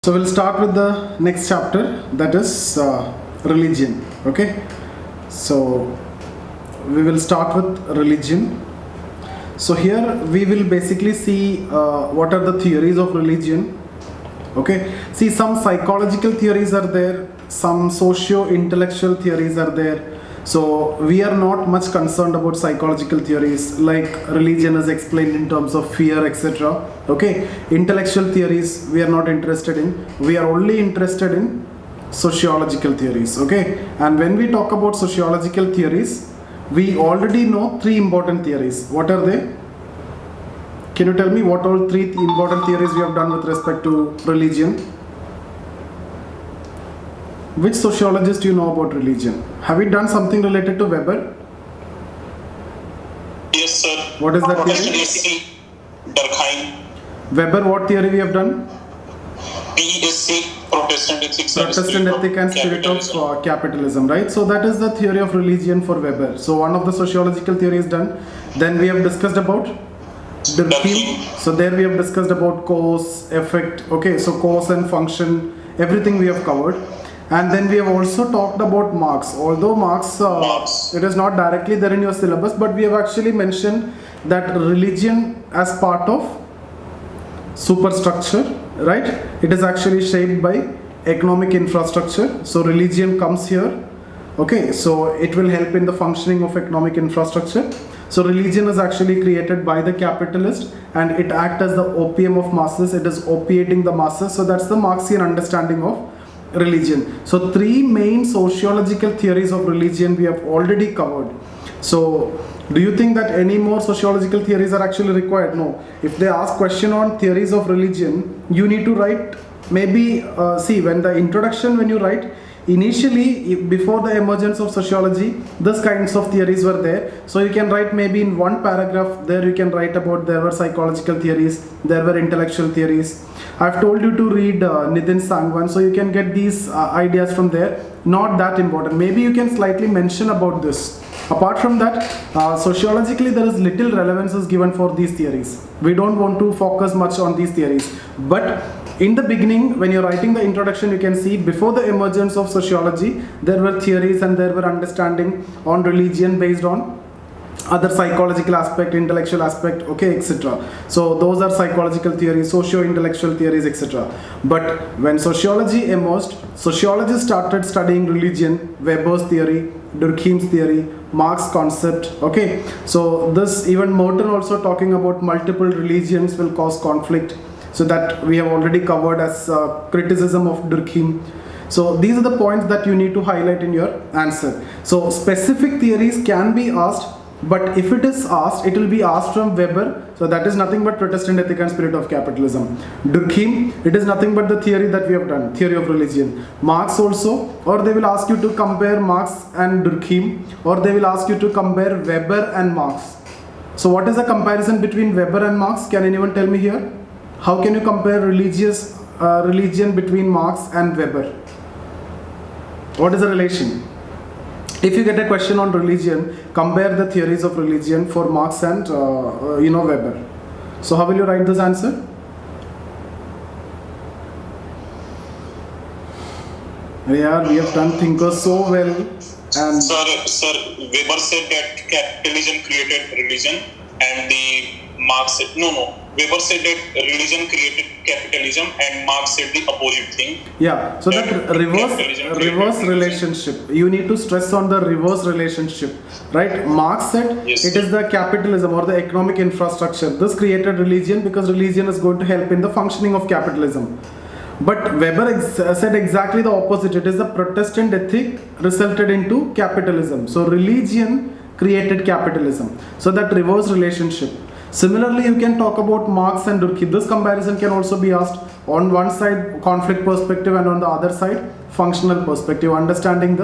So we'll start with the next chapter, that is religion. Okay, so we will start with religion. So here we will basically see what are the theories of religion. Okay, see, some psychological theories are there, some socio-intellectual theories are there. So we are not much concerned about psychological theories like religion is explained in terms of fear, etc. Okay, intellectual theories we are not interested in. We are only interested in sociological theories. Okay, and when we talk about sociological theories, we already know three important theories. What are they? Can you tell me what all three important theories we have done with respect to religion? Which sociologist do you know about religion? Have we done something related to Weber? Yes, sir. What is that theory? Durkheim. Weber, what theory we have done? PSC, Protestant ethics. Protestant ethic and spirit of capitalism, right? So that is the theory of religion for Weber. So one of the sociological theories done. Then we have discussed about Durkheim. So there we have discussed about cause, effect. Okay, so cause and function, everything we have covered. And then we have also talked about Marx. Although Marx, it is not directly there in your syllabus, but we have actually mentioned that religion as part of superstructure, right? It is actually shaped by economic infrastructure. So religion comes here. Okay, so it will help in the functioning of economic infrastructure. So religion is actually created by the capitalist and it acts as the opium of masses. It is opiating the masses. So that's the Marxian understanding of religion. So three main sociological theories of religion we have already covered. So do you think that any more sociological theories are actually required? No. If they ask question on theories of religion, you need to write maybe, see, when the introduction, when you write, initially before the emergence of sociology, these kinds of theories were there. So you can write maybe in one paragraph, there you can write about there were psychological theories, there were intellectual theories. I've told you to read Nitin Sangwan, so you can get these ideas from there. Not that important. Maybe you can slightly mention about this. Apart from that, sociologically there is little relevance is given for these theories. We don't want to focus much on these theories. But in the beginning, when you're writing the introduction, you can see before the emergence of sociology, there were theories and there were understanding on religion based on other psychological aspect, intellectual aspect, okay, etc. So those are psychological theories, socio-intellectual theories, etc. But when sociology emerged, sociologists started studying religion, Weber's theory, Durkheim's theory, Marx concept, okay. So this, even Merton also talking about multiple religions will cause conflict. So that we have already covered as criticism of Durkheim. So these are the points that you need to highlight in your answer. So specific theories can be asked, but if it is asked, it will be asked from Weber. So that is nothing but Protestant ethic and spirit of capitalism. Durkheim, it is nothing but the theory that we have done, theory of religion. Marx also, or they will ask you to compare Marx and Durkheim, or they will ask you to compare Weber and Marx. So what is the comparison between Weber and Marx? Can anyone tell me here? How can you compare religion between Marx and Weber? What is the relation? If you get a question on religion, compare the theories of religion for Marx and Weber. So how will you write this answer? Yeah, we have done thinkers so well. And Sir, Weber said that capitalism created religion, and the Marx said Weber said that religion created capitalism, and Marx said the opposite thing. Yeah, so that reverse relationship. You need to stress on the reverse relationship, right? Marx said yes, it is the capitalism or the economic infrastructure. This created religion because religion is going to help in the functioning of capitalism. But Weber said exactly the opposite. It is the Protestant ethic resulted into capitalism. So religion created capitalism. So that reverse relationship. Similarly, you can talk about Marx and Durkheim. This comparison can also be asked on one side conflict perspective and on the other side functional perspective, understanding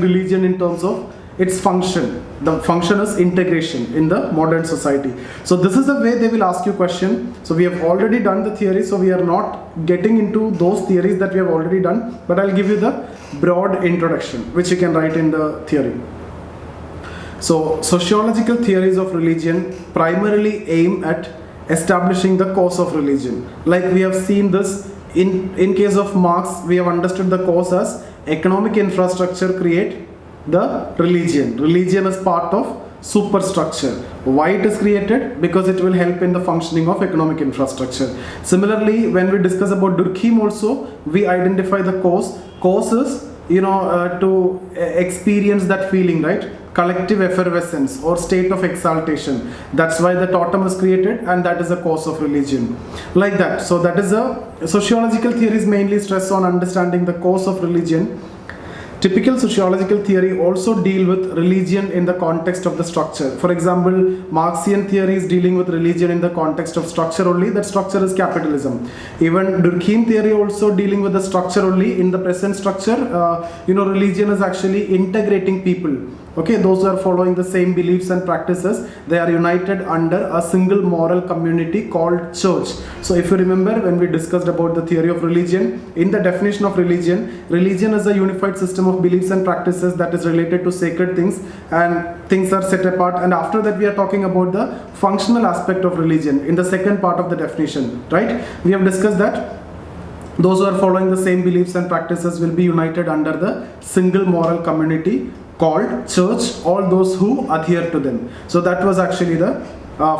religion in terms of its function. The function is integration in the modern society. So this is the way they will ask you question. So we have already done the theory, so we are not getting into those theories that we have already done, but I'll give you the broad introduction which you can write in the theory. So sociological theories of religion primarily aim at establishing the cause of religion. Like we have seen this in case of Marx, we have understood the cause as economic infrastructure create the religion. Religion is part of superstructure. Why it is created? Because it will help in the functioning of economic infrastructure. Similarly, when we discuss about Durkheim also, we identify the cause. Cause is, to experience that feeling, right? Collective effervescence or state of exaltation. That's why the totem is created, and that is the cause of religion. Like that. So that is a sociological theories mainly stress on understanding the cause of religion. Typical sociological theory also deal with religion in the context of the structure. For example, Marxian theory is dealing with religion in the context of structure only. That structure is capitalism. Even Durkheim theory also dealing with the structure only. In the present structure, religion is actually integrating people. Okay, those who are following the same beliefs and practices, they are united under a single moral community called church. So if you remember, when we discussed about the theory of religion, in the definition of religion, religion is a unified system of beliefs and practices that is related to sacred things, and things are set apart. And after that, we are talking about the functional aspect of religion in the second part of the definition, right? We have discussed that those who are following the same beliefs and practices will be united under the single moral community called church, all those who adhere to them. So that was actually the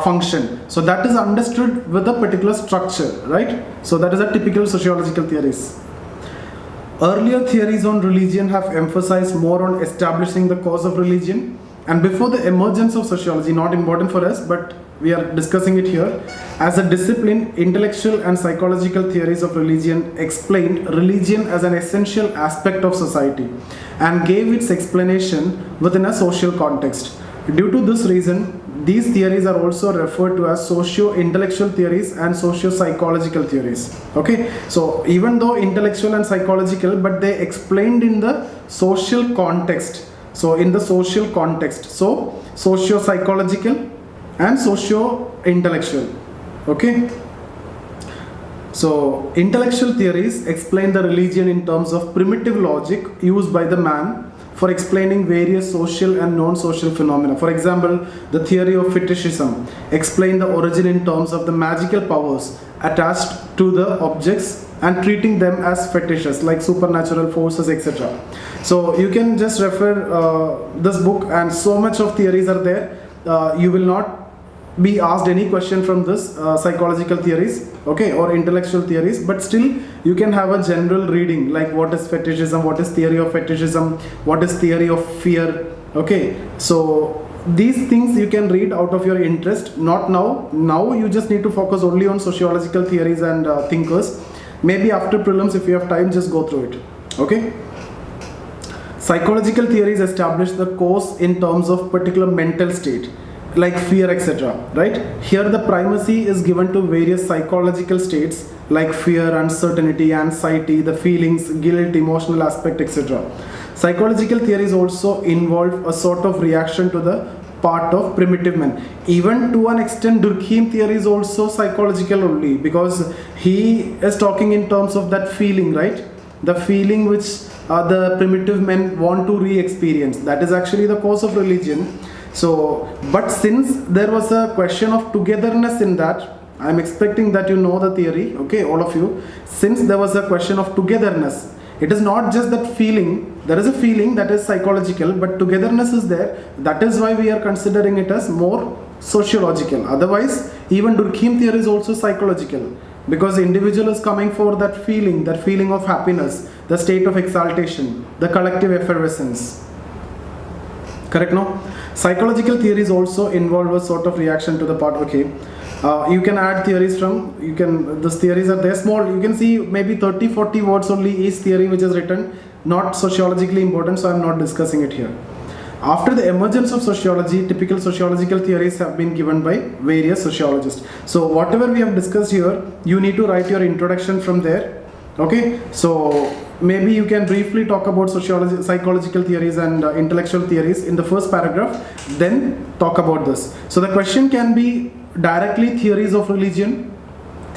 function. So that is understood with a particular structure, right? So that is a typical sociological theories. Earlier theories on religion have emphasized more on establishing the cause of religion, and before the emergence of sociology, not important for us, but we are discussing it here, as a discipline, intellectual and psychological theories of religion explained religion as an essential aspect of society and gave its explanation within a social context. Due to this reason, these theories are also referred to as socio-intellectual theories and socio-psychological theories. Okay, so even though intellectual and psychological, but they explained in the social context. So in the social context, so socio-psychological and socio-intellectual. Okay, so intellectual theories explain the religion in terms of primitive logic used by the man for explaining various social and non-social phenomena. For example, the theory of fetishism explain the origin in terms of the magical powers attached to the objects and treating them as fetishes like supernatural forces, etc. So you can just refer this book, and so much of theories are there. You will not be asked any question from this psychological theories, okay, or intellectual theories, but still you can have a general reading like what is fetishism, what is theory of fetishism, what is theory of fear. Okay, so these things you can read out of your interest. Not now you just need to focus only on sociological theories and thinkers. Maybe after prelims, if you have time, just go through it. Okay, psychological theories establish the cause in terms of particular mental state like fear, etc. Right? Here the primacy is given to various psychological states like fear, uncertainty, anxiety, the feelings, guilt, emotional aspect, etc. Psychological theories also involve a sort of reaction to the part of primitive man. Even to an extent, Durkheim theory is also psychological only, because he is talking in terms of that feeling, right? The feeling which the primitive men want to re-experience. That is actually the cause of religion. So, but since there was a question of togetherness in that, I am expecting that you know the theory, okay, all of you. Since there was a question of togetherness, it is not just that feeling, there is a feeling that is psychological, but togetherness is there. That is why we are considering it as more sociological. Otherwise, even Durkheim theory is also psychological, because the individual is coming for that feeling of happiness, the state of exaltation, the collective effervescence. Correct, no? Psychological theories also involve a sort of reaction to the part, okay. You can add theories from, these theories are there small, you can see maybe 30-40 words only each theory which is written, not sociologically important, so I am not discussing it here. After the emergence of sociology, typical sociological theories have been given by various sociologists. So whatever we have discussed here, you need to write your introduction from there, okay. So maybe you can briefly talk about sociology, psychological theories and intellectual theories in the first paragraph, then talk about this. So the question can be directly theories of religion.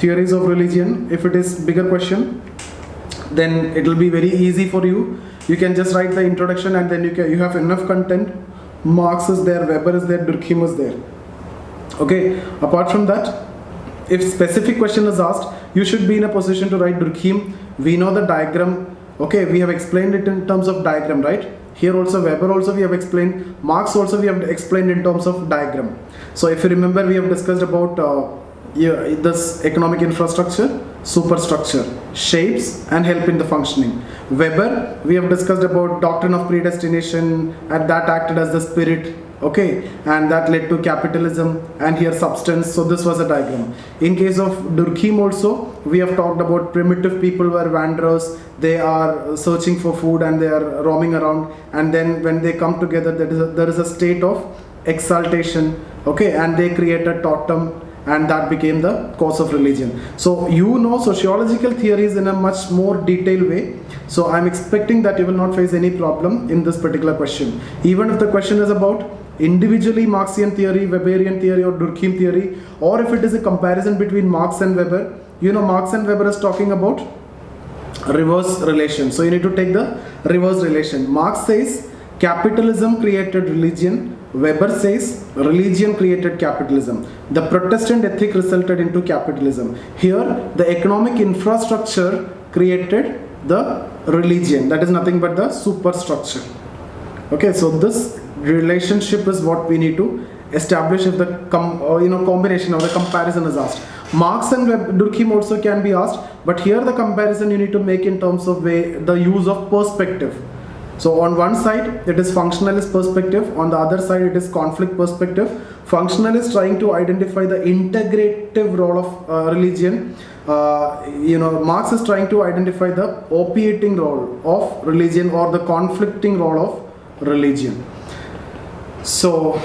If it is bigger question, then it will be very easy for you. You can just write the introduction, and then you have enough content. Marx is there, Weber is there, Durkheim is there. Okay, apart from that, if specific question is asked, you should be in a position to write Durkheim. We know the diagram. Okay, we have explained it in terms of diagram, right? Here also Weber also we have explained, Marx also we have explained in terms of diagram. So if you remember, we have discussed about this economic infrastructure, superstructure, shapes and help in the functioning. Weber, we have discussed about doctrine of predestination, and that acted as the spirit, okay, and that led to capitalism, and here substance. So this was a diagram. In case of Durkheim also, we have talked about primitive people were wanderers. They are searching for food and they are roaming around, and then when they come together, there is a state of exaltation, okay, and they create a totem, and that became the cause of religion. So you know sociological theories in a much more detailed way. So I'm expecting that you will not face any problem in this particular question. Even if the question is about individually Marxian theory, Weberian theory or Durkheim theory, or if it is a comparison between Marx and Weber, you know Marx and Weber is talking about reverse relation. So you need to take the reverse relation. Marx says capitalism created religion. Weber says religion created capitalism. The Protestant ethic resulted into capitalism. Here the economic infrastructure created the religion. That is nothing but the superstructure. Okay, so this relationship is what we need to establish if the combination or the comparison is asked. Marx and Durkheim also can be asked, but here the comparison you need to make in terms of the use of perspective. So on one side it is functionalist perspective, on the other side it is conflict perspective. Functionalist trying to identify the integrative role of religion. Marx is trying to identify the opiating role of religion or the conflicting role of religion. So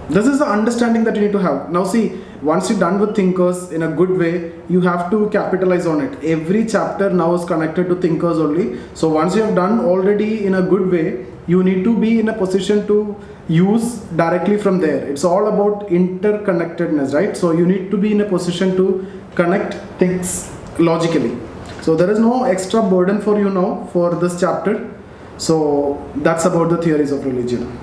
this is the understanding that you need to have. Now see, once you're done with thinkers in a good way, you have to capitalize on it. Every chapter now is connected to thinkers only. So once you have done already in a good way, you need to be in a position to use directly from there. It's all about interconnectedness, right? So you need to be in a position to connect things logically. So there is no extra burden for you now for this chapter. So that's about the theories of religion.